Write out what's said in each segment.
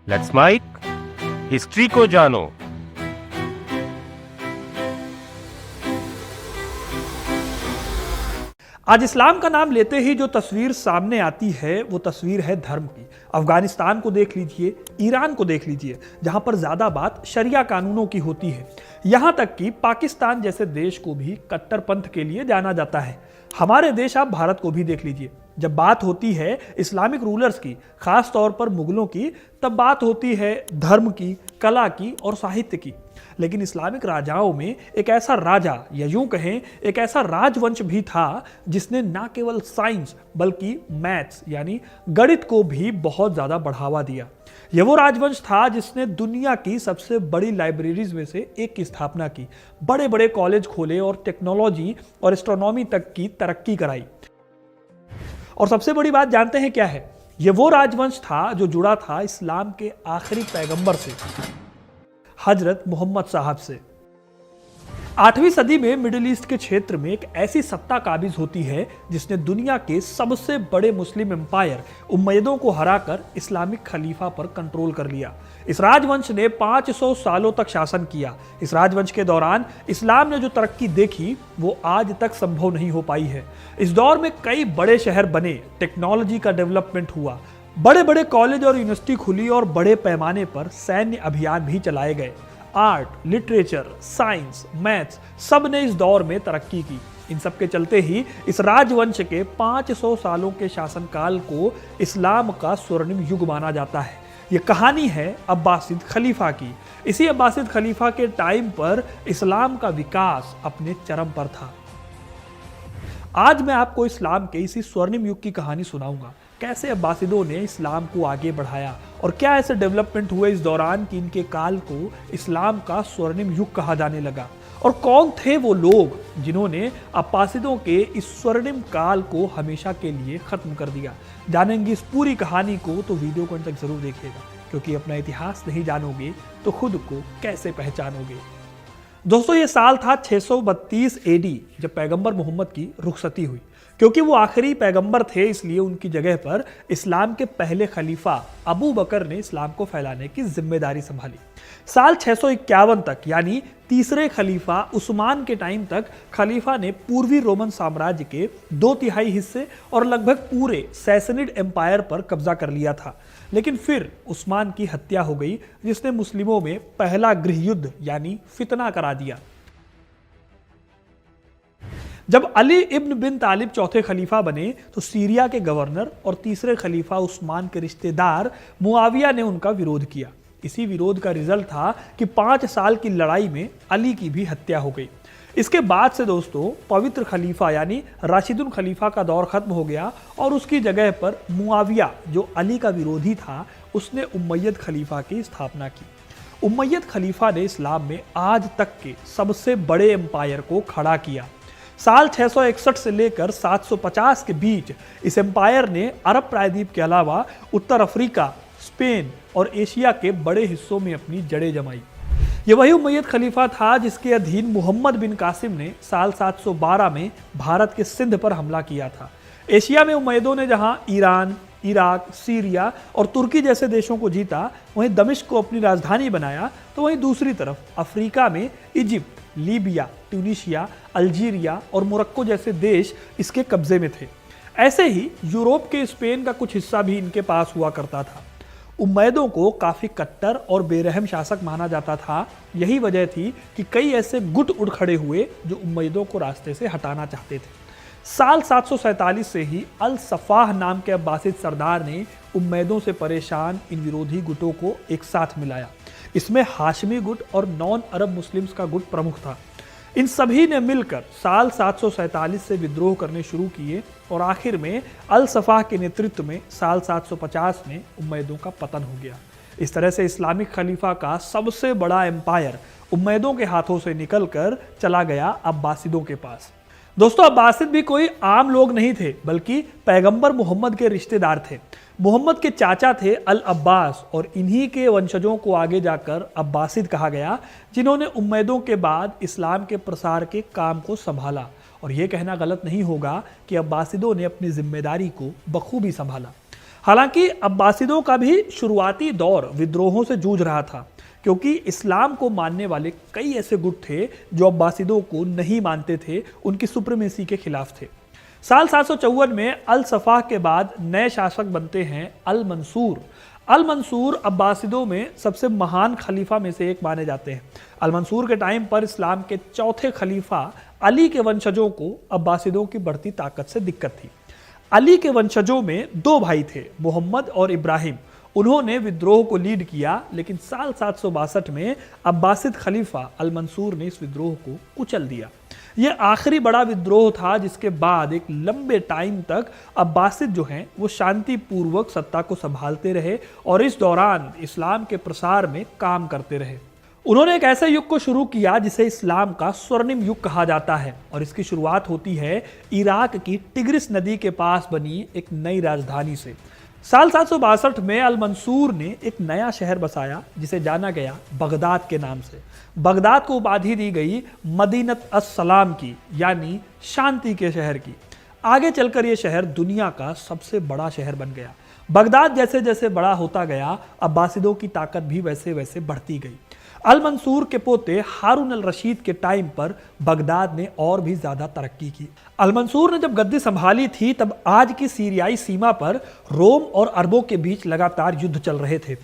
Let's mic history को जानो। आज इस्लाम का नाम लेते ही जो तस्वीर सामने आती है वो तस्वीर है धर्म की। अफगानिस्तान को देख लीजिए, ईरान को देख लीजिए, जहां पर ज्यादा बात शरिया कानूनों की होती है। यहां तक कि पाकिस्तान जैसे देश को भी कट्टरपंथ के लिए जाना जाता है। हमारे देश, आप भारत को भी देख लीजिए, जब बात होती है इस्लामिक रूलर्स की, खास तौर पर मुगलों की, तब बात होती है धर्म की, कला की और साहित्य की। लेकिन इस्लामिक राजाओं में एक ऐसा राजा, या यूं कहें एक ऐसा राजवंश भी था जिसने ना केवल साइंस बल्कि मैथ्स यानी गणित को भी बहुत ज्यादा बढ़ावा दिया। यह वो राजवंश था जिसने दुनिया की सबसे बड़ी लाइब्रेरीज में से एक की स्थापना की, बड़े बड़े कॉलेज खोले और टेक्नोलॉजी और एस्ट्रोनॉमी तक की तरक्की कराई। और सबसे बड़ी बात जानते हैं क्या है? यह वो राजवंश था जो जुड़ा था इस्लाम के आखिरी पैगंबर से, हजरत मोहम्मद साहब से। 8वीं सदी में मिडिल ईस्ट के क्षेत्र में एक ऐसी सत्ता काबिज होती है जिसने दुनिया के सबसे बड़े मुस्लिम एम्पायर उम्मयदों को हराकर इस्लामिक खलीफा पर कंट्रोल कर लिया। इस राजवंश ने 500 सालों तक शासन किया। इस राजवंश के दौरान इस्लाम ने जो तरक्की देखी वो आज तक संभव नहीं हो पाई है। इस दौर में कई बड़े शहर बने, टेक्नोलॉजी का डेवलपमेंट हुआ, बड़े बड़े कॉलेज और यूनिवर्सिटी खुली और बड़े पैमाने पर सैन्य अभियान भी चलाए गए। आर्ट, लिटरेचर, साइंस, मैथ्स सब ने इस दौर में तरक्की की। इन सब के चलते ही इस राजवंश के 500 सालों के शासनकाल को इस्लाम का स्वर्णिम युग माना जाता है। यह कहानी है अब्बासिद खलीफा की। इसी अब्बासिद खलीफा के टाइम पर इस्लाम का विकास अपने चरम पर था। आज मैं आपको इस्लाम के इसी स्वर्णिम युग की कहानी सुनाऊंगा, कैसे अब्बासिदों ने इस्लाम को आगे बढ़ाया और क्या ऐसे डेवलपमेंट हुए इस दौरान कि इनके काल को इस्लाम का स्वर्णिम युग कहा जाने लगा, और कौन थे वो लोग जिन्होंने अब्बासिदों के इस स्वर्णिम काल को हमेशा के लिए खत्म कर दिया। जानेंगे इस पूरी कहानी को तो वीडियो को अंत तक जरूर देखिएगा, क्योंकि अपना इतिहास नहीं जानोगे तो खुद को कैसे पहचानोगे। दोस्तों, ये साल था 632 एडी, जब पैगंबर मोहम्मद की रुखसती हुई। क्योंकि वो आखिरी पैगंबर थे, इसलिए उनकी जगह पर इस्लाम के पहले खलीफा अबू बकर ने इस्लाम को फैलाने की जिम्मेदारी संभाली। साल 651 तक यानी तीसरे खलीफा उस्मान के टाइम तक खलीफा ने पूर्वी रोमन साम्राज्य के 2/3 हिस्से और लगभग पूरे सैसनिड एम्पायर पर कब्जा कर लिया था। लेकिन फिर उस्मान की हत्या हो गई, जिसने मुस्लिमों में पहला गृह युद्ध यानी फितना करा दिया। जब अली इब्न बिन तालिब चौथे खलीफा बने तो सीरिया के गवर्नर और तीसरे खलीफा उस्मान के रिश्तेदार मुआविया ने उनका विरोध किया। इसी विरोध का रिजल्ट था कि 5 साल की लड़ाई में अली की भी हत्या हो गई। इसके बाद से दोस्तों पवित्र खलीफा यानी राशिदुल खलीफा का दौर खत्म हो गया और उसकी जगह पर मुआविया, जो अली का विरोधी था, उसने उम्मयद खलीफा की स्थापना की। उम्मयद खलीफा ने इस्लाम में आज तक के सबसे बड़े एम्पायर को खड़ा किया। साल 661 से लेकर 750 के बीच इस एम्पायर ने अरब प्रायद्वीप के अलावा उत्तर अफ्रीका, स्पेन और एशिया के बड़े हिस्सों में अपनी जड़ें जमाई। यह वही उम्मयद खलीफा था जिसके अधीन मोहम्मद बिन कासिम ने साल 712 में भारत के सिंध पर हमला किया था। एशिया में उम्मयदों ने जहां ईरान, इराक, सीरिया और तुर्की जैसे देशों को जीता, वहीं दमिश्क को अपनी राजधानी बनाया, तो वहीं दूसरी तरफ अफ्रीका में इजिप्ट, लीबिया, ट्यूनीशिया, अल्जीरिया और मोरक्को जैसे देश इसके कब्जे में थे। ऐसे ही यूरोप के स्पेन का कुछ हिस्सा भी इनके पास हुआ करता था। उम्मयदों को काफी कट्टर और बेरहम शासक माना जाता था। यही वजह थी कि कई ऐसे गुट उड़ खड़े हुए जो उम्मयदों को रास्ते से हटाना चाहते थे। साल 747 से ही अल सफाह नाम के अब्बासिद सरदार ने उम्मयदों से परेशान इन विरोधी गुटों को एक साथ मिलाया। इसमें हाशमी गुट और नॉन अरब मुस्लिम्स का गुट प्रमुख था। इन सभी ने मिलकर साल 747 से विद्रोह करने शुरू किए और आखिर में अल सफाह के नेतृत्व में साल 750 में उम्मयदों का पतन हो गया। इस तरह से इस्लामिक खलीफा का सबसे बड़ा एम्पायर उम्मयदों के हाथों से निकलकर चला गया अब्बासिदों के पास। दोस्तों, अब्बासिद भी कोई आम लोग नहीं थे, बल्कि पैगंबर मोहम्मद के रिश्तेदार थे। मोहम्मद के चाचा थे अल अब्बास और इन्हीं के वंशजों को आगे जाकर अब्बासिद कहा गया, जिन्होंने उम्मयदों के बाद इस्लाम के प्रसार के काम को संभाला। और यह कहना गलत नहीं होगा कि अब्बासिदों ने अपनी जिम्मेदारी को बखूबी संभाला। हालांकि अब्बासिदों का भी शुरुआती दौर विद्रोहों से जूझ रहा था, क्योंकि इस्लाम को मानने वाले कई ऐसे गुट थे जो अब्बासिदों को नहीं मानते थे, उनकी सुप्रीमेसी के खिलाफ थे। साल 754 में अल सफाह के बाद नए शासक बनते हैं अल मंसूर। अल मंसूर अब्बासिदों में सबसे महान खलीफा में से एक माने जाते हैं। अल मंसूर के टाइम पर इस्लाम के चौथे खलीफा अली के वंशजों को अब्बासिदों की बढ़ती ताकत से दिक्कत थी। अली के वंशजों में दो भाई थे, मोहम्मद और इब्राहिम। उन्होंने विद्रोह को लीड किया, लेकिन साल 762 में अब्बासिद खलीफा अल मंसूर ने इस विद्रोह को कुचल दिया। यह आखिरी बड़ा विद्रोह था, जिसके बाद एक लंबे टाइम तक अब्बासिद जो हैं वो शांतिपूर्वक सत्ता को संभालते रहे और इस दौरान इस्लाम के प्रसार में काम करते रहे। उन्होंने एक ऐसे युग को शुरू किया जिसे इस्लाम का स्वर्णिम युग कहा जाता है, और इसकी शुरुआत होती है इराक की टिग्रिस नदी के पास बनी एक नई राजधानी से। साल 762 में अल मंसूर ने एक नया शहर बसाया जिसे जाना गया बगदाद के नाम से। बगदाद को उपाधि दी गई मदीनत अस्सलाम की, यानी शांति के शहर की। आगे चलकर यह शहर दुनिया का सबसे बड़ा शहर बन गया। बगदाद जैसे जैसे बड़ा होता गया, अब्बासिदों की ताकत भी वैसे वैसे बढ़ती गई। अल मंसूर के पोते हारून अल रशीद के टाइम पर बगदाद ने और भी ज्यादा तरक्की की। अल मंसूर ने जब गद्दी संभाली थी, तब आज की सीरियाई सीमा पर रोम और अरबों के बीच लगातार युद्ध चल रहे थे।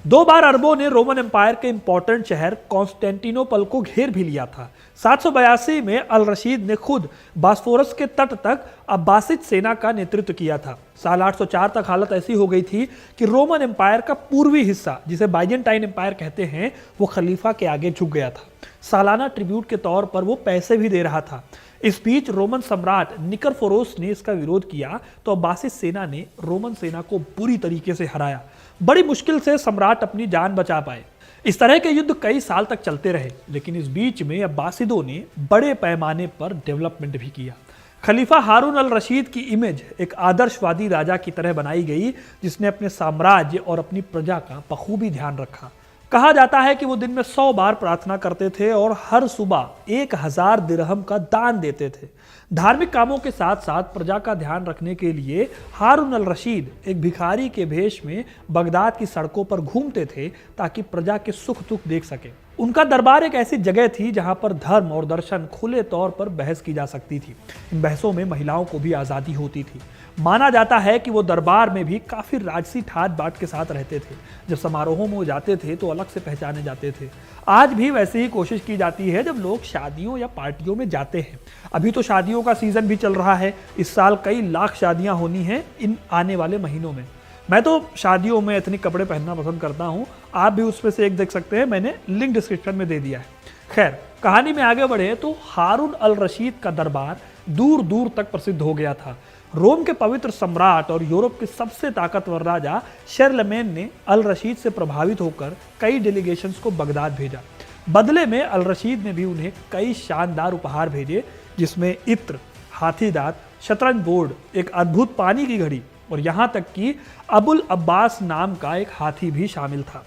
दो बार अरबों ने रोमन एम्पायर के इंपॉर्टेंट शहर कॉन्स्टेंटिनोपल को घेर भी लिया था। 782 में अल रशीद ने खुद बास्फोरस के तट तक अब्बासिद सेना का नेतृत्व किया था। साल 804 तक हालत ऐसी हो गई थी कि रोमन एम्पायर का पूर्वी हिस्सा, जिसे बाइजेंटाइन एम्पायर कहते हैं, वो खलीफा के आगे झुक गया था। सालाना ट्रिब्यूट के तौर पर वो पैसे भी दे रहा था। इस बीच रोमन सम्राट निकरफोरोस ने इसका विरोध किया, तो अब्बासिद सेना ने रोमन सेना को बुरी तरीके से हराया। बड़ी मुश्किल से सम्राट अपनी जान बचा पाए। इस तरह के युद्ध कई साल तक चलते रहे, लेकिन इस बीच में अब्बासिदों ने बड़े पैमाने पर डेवलपमेंट भी किया। खलीफा हारून अल रशीद की इमेज एक आदर्शवादी राजा की तरह बनाई गई, जिसने अपने साम्राज्य और अपनी प्रजा का बखूबी ध्यान रखा। कहा जाता है कि वो दिन में 100 बार प्रार्थना करते थे और हर सुबह 1000 दिरहम का दान देते थे। धार्मिक कामों के साथ साथ प्रजा का ध्यान रखने के लिए हारून अल रशीद एक भिखारी के भेष में बगदाद की सड़कों पर घूमते थे, ताकि प्रजा के सुख दुख देख सके। उनका दरबार एक ऐसी जगह थी जहां पर धर्म और दर्शन खुले तौर पर बहस की जा सकती थी। इन बहसों में महिलाओं को भी आज़ादी होती थी। माना जाता है कि वो दरबार में भी काफ़ी राजसी ठाट बाट के साथ रहते थे। जब समारोहों में वो जाते थे तो अलग से पहचाने जाते थे। आज भी वैसे ही कोशिश की जाती है जब लोग शादियों या पार्टियों में जाते हैं। अभी तो शादियों का सीज़न भी चल रहा है। इस साल कई लाख शादियाँ होनी हैं इन आने वाले महीनों में। मैं तो शादियों में एथनिक कपड़े पहनना पसंद करता हूँ। आप भी उसमें से एक देख सकते हैं, मैंने लिंक डिस्क्रिप्शन में दे दिया है। खैर, कहानी में आगे बढ़े तो हारून अल रशीद का दरबार दूर दूर तक प्रसिद्ध हो गया था। रोम के पवित्र सम्राट और यूरोप के सबसे ताकतवर राजा शर्लेमेन ने अल रशीद से प्रभावित होकर कई डेलीगेशंस को बगदाद भेजा। बदले में अल रशीद ने भी उन्हें कई शानदार उपहार भेजे, जिसमें इत्र, हाथी दांत, शतरंज बोर्ड, एक अद्भुत पानी की घड़ी और यहाँ तक कि अबुल अब्बास नाम का एक हाथी भी शामिल था।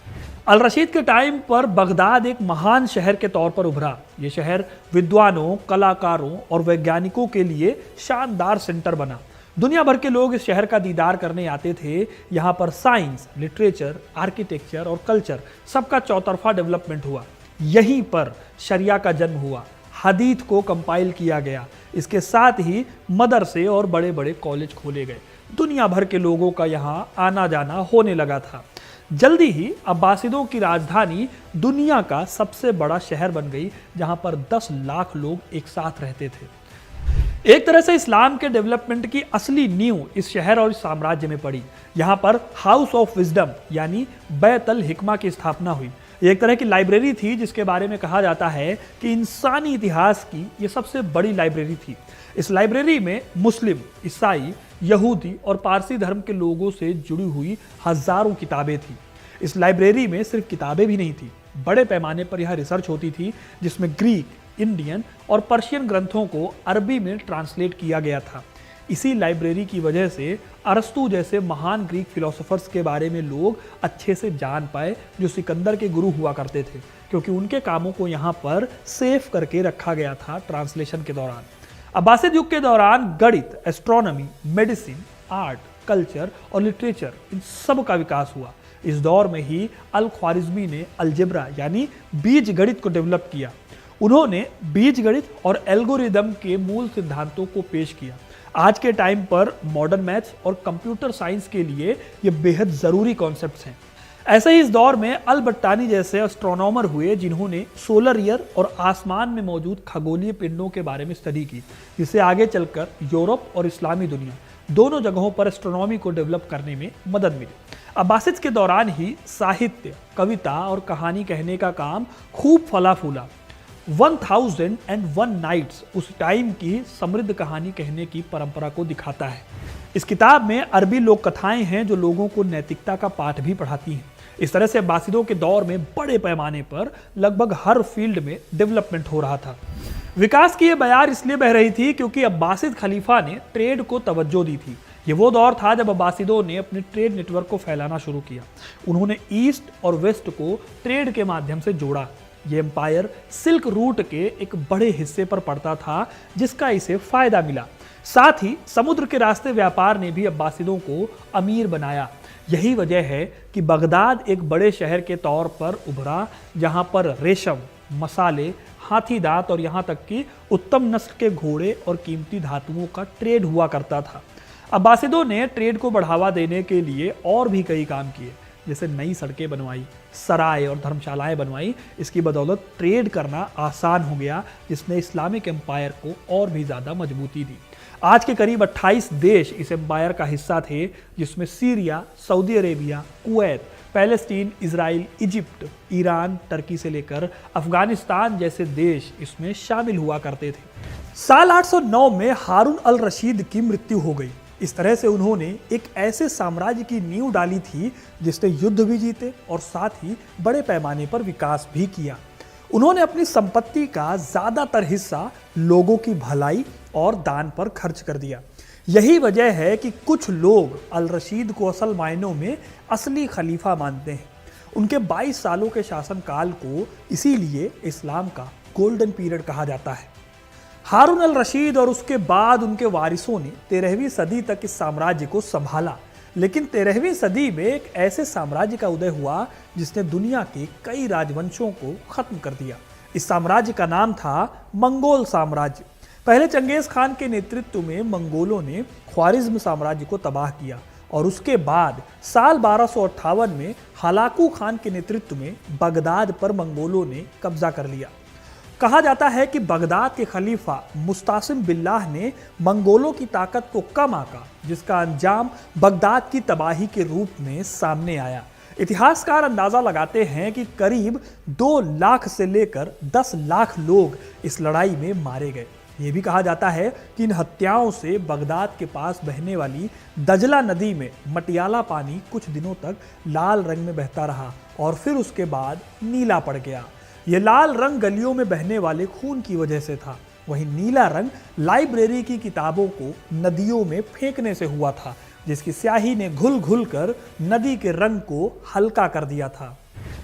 अल रशीद के टाइम पर बगदाद एक महान शहर के तौर पर उभरा। ये शहर विद्वानों, कलाकारों और वैज्ञानिकों के लिए शानदार सेंटर बना। दुनिया भर के लोग इस शहर का दीदार करने आते थे। यहाँ पर साइंस, लिटरेचर, आर्किटेक्चर और कल्चर सबका चौतरफा डेवलपमेंट हुआ। यहीं पर शरिया का जन्म हुआ, हदीथ को कंपाइल किया गया। इसके साथ ही मदरसे और बड़े बड़े कॉलेज खोले गए। दुनिया भर के लोगों का यहाँ आना जाना होने लगा था। जल्दी ही अब्बासिदों की राजधानी दुनिया का सबसे बड़ा शहर बन गई, जहाँ पर 10 लाख लोग एक साथ रहते थे। एक तरह से इस्लाम के डेवलपमेंट की असली नींव इस शहर और इस साम्राज्य में पड़ी। यहाँ पर हाउस ऑफ विजडम यानी बैत अल हिकमा की स्थापना हुई। एक तरह की लाइब्रेरी थी जिसके बारे में कहा जाता है कि इंसानी इतिहास की ये सबसे बड़ी लाइब्रेरी थी। इस लाइब्रेरी में मुस्लिम, ईसाई, यहूदी और पारसी धर्म के लोगों से जुड़ी हुई हजारों किताबें थी। इस लाइब्रेरी में सिर्फ किताबें भी नहीं थी, बड़े पैमाने पर यह रिसर्च होती थी, जिसमें ग्रीक, इंडियन और पर्शियन ग्रंथों को अरबी में ट्रांसलेट किया गया था। इसी लाइब्रेरी की वजह से अरस्तु जैसे महान ग्रीक फिलोसोफर्स के बारे में लोग अच्छे से जान पाए, जो सिकंदर के गुरु हुआ करते थे, क्योंकि उनके कामों को यहाँ पर सेव करके रखा गया था ट्रांसलेशन के दौरान। अब्बासिद युग के दौरान गणित, एस्ट्रोनॉमी, मेडिसिन, आर्ट, कल्चर और लिटरेचर, इन सब का विकास हुआ। इस दौर में ही अल ख्वारिज़मी ने अलजेब्रा यानी बीज गणित को डेवलप किया। उन्होंने बीज गणित और एल्गोरिदम के मूल सिद्धांतों को पेश किया। आज के टाइम पर मॉडर्न मैथ्स और कंप्यूटर साइंस के लिए ये बेहद ज़रूरी कॉन्सेप्ट्स हैं। ऐसे ही इस दौर में अल बट्टानी जैसे एस्ट्रोनॉमर हुए जिन्होंने सोलर ईयर और आसमान में मौजूद खगोलीय पिंडों के बारे में स्टडी की, जिससे आगे चलकर यूरोप और इस्लामी दुनिया दोनों जगहों पर एस्ट्रोनॉमी को डेवलप करने में मदद मिली। अब्बासिद के दौरान ही साहित्य, कविता और कहानी कहने का काम खूब फला फूला। 1001 नाइट्स उस टाइम की समृद्ध कहानी कहने की परंपरा को दिखाता है। इस किताब में अरबी लोक कथाएं हैं जो लोगों को नैतिकता का पाठ भी पढ़ाती हैं। इस तरह से अब्बासिदों के दौर में बड़े पैमाने पर लगभग हर फील्ड में डेवलपमेंट हो रहा था। विकास की ये बयार इसलिए बह रही थी क्योंकि अब्बासिद खलीफा ने ट्रेड को तवज्जो दी थी। ये वो दौर था जब अब्बासिदों ने अपने ट्रेड नेटवर्क को फैलाना शुरू किया। उन्होंने ईस्ट और वेस्ट को ट्रेड के माध्यम से जोड़ा। ये एम्पायर सिल्क रूट के एक बड़े हिस्से पर पड़ता था जिसका इसे फायदा मिला। साथ ही समुद्र के रास्ते व्यापार ने भी अब्बासिदों को अमीर बनाया। यही वजह है कि बगदाद एक बड़े शहर के तौर पर उभरा जहां पर रेशम, मसाले, हाथी दांत और यहां तक कि उत्तम नस्ल के घोड़े और कीमती धातुओं का ट्रेड हुआ करता था। अब्बासिदों ने ट्रेड को बढ़ावा देने के लिए और भी कई काम किए, जैसे नई सड़कें बनवाई, सराय और धर्मशालाएं बनवाई। इसकी बदौलत ट्रेड करना आसान हो गया, जिसने इस्लामिक एम्पायर को और भी ज़्यादा मजबूती दी। आज के करीब 28 देश इस एम्पायर का हिस्सा थे, जिसमें Syria, Saudi Arabia, Kuwait, Palestine, Israel, Egypt, Iran, Turkey से लेकर अफगानिस्तान जैसे देश इसमें शामिल हुआ करते थे। साल 809 में हारून अल रशीद की मृत्यु हो गई। इस तरह से उन्होंने एक ऐसे साम्राज्य की नींव डाली थी जिसने युद्ध भी जीते और साथ ही बड़े पैमाने पर विकास भी किया। उन्होंने अपनी संपत्ति का ज्यादातर हिस्सा लोगों की भलाई और दान पर खर्च कर दिया। यही वजह है कि कुछ लोग अल रशीद को असल मायनों में असली खलीफा मानते हैं। उनके 22 सालों के शासनकाल को इसीलिए इस्लाम का गोल्डन पीरियड कहा जाता है। हारून अल रशीद और उसके बाद उनके वारिसों ने 13वीं सदी तक इस साम्राज्य को संभाला, लेकिन 13वीं सदी में एक ऐसे साम्राज्य का उदय हुआ जिसने दुनिया के कई राजवंशों को खत्म कर दिया। इस साम्राज्य का नाम था मंगोल साम्राज्य। पहले चंगेज खान के नेतृत्व में मंगोलों ने ख्वारिज्म साम्राज्य को तबाह किया और उसके बाद साल 1258 में हलाकू खान के नेतृत्व में बगदाद पर मंगोलों ने कब्जा कर लिया। कहा जाता है कि बगदाद के खलीफा मुस्तासिम बिल्लाह ने मंगोलों की ताकत को कम आंका, जिसका अंजाम बगदाद की तबाही के रूप में सामने आया। इतिहासकार अंदाजा लगाते हैं कि करीब 2 लाख से लेकर 10 लाख लोग इस लड़ाई में मारे गए। ये भी कहा जाता है कि इन हत्याओं से बगदाद के पास बहने वाली दजला नदी में मटियाला पानी कुछ दिनों तक लाल रंग में बहता रहा और फिर उसके बाद नीला पड़ गया। ये लाल रंग गलियों में बहने वाले खून की वजह से था। वहीं नीला रंग लाइब्रेरी की किताबों को नदियों में फेंकने से हुआ था, जिसकी स्याही ने घुल घुल कर नदी के रंग को हल्का कर दिया था।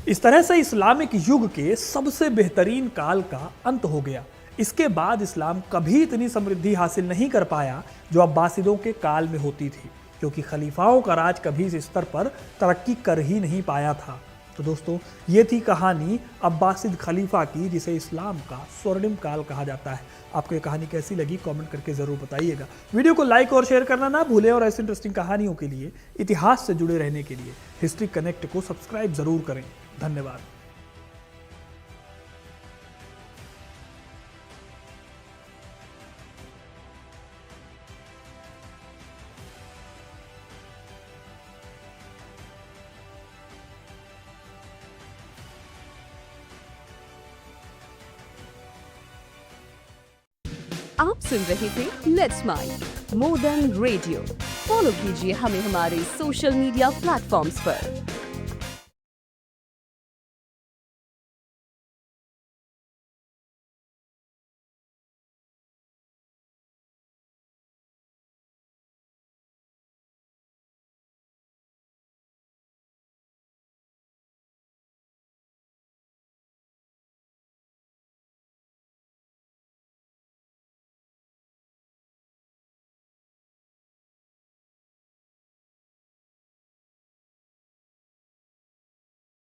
इस तरह से इस्लामिक युग के सबसे बेहतरीन काल का अंत हो गया। इसके बाद इस्लाम कभी इतनी समृद्धि हासिल नहीं कर पाया जो अब्बासिदों के काल में होती थी, क्योंकि खलीफाओं का राज कभी इस स्तर पर तरक्की कर ही नहीं पाया था। तो दोस्तों, ये थी कहानी अब्बासिद खलीफा की, जिसे इस्लाम का स्वर्णिम काल कहा जाता है। आपको ये कहानी कैसी लगी कमेंट करके ज़रूर बताइएगा। वीडियो को लाइक और शेयर करना ना भूलें और ऐसी इंटरेस्टिंग कहानियों के लिए, इतिहास से जुड़े रहने के लिए हिस्ट्री कनेक्ट को सब्सक्राइब ज़रूर करें। धन्यवाद। आप सुन रहे थे let's mind more than radio. Follow कीजिए हमें हमारे सोशल मीडिया प्लेटफॉर्म्स पर।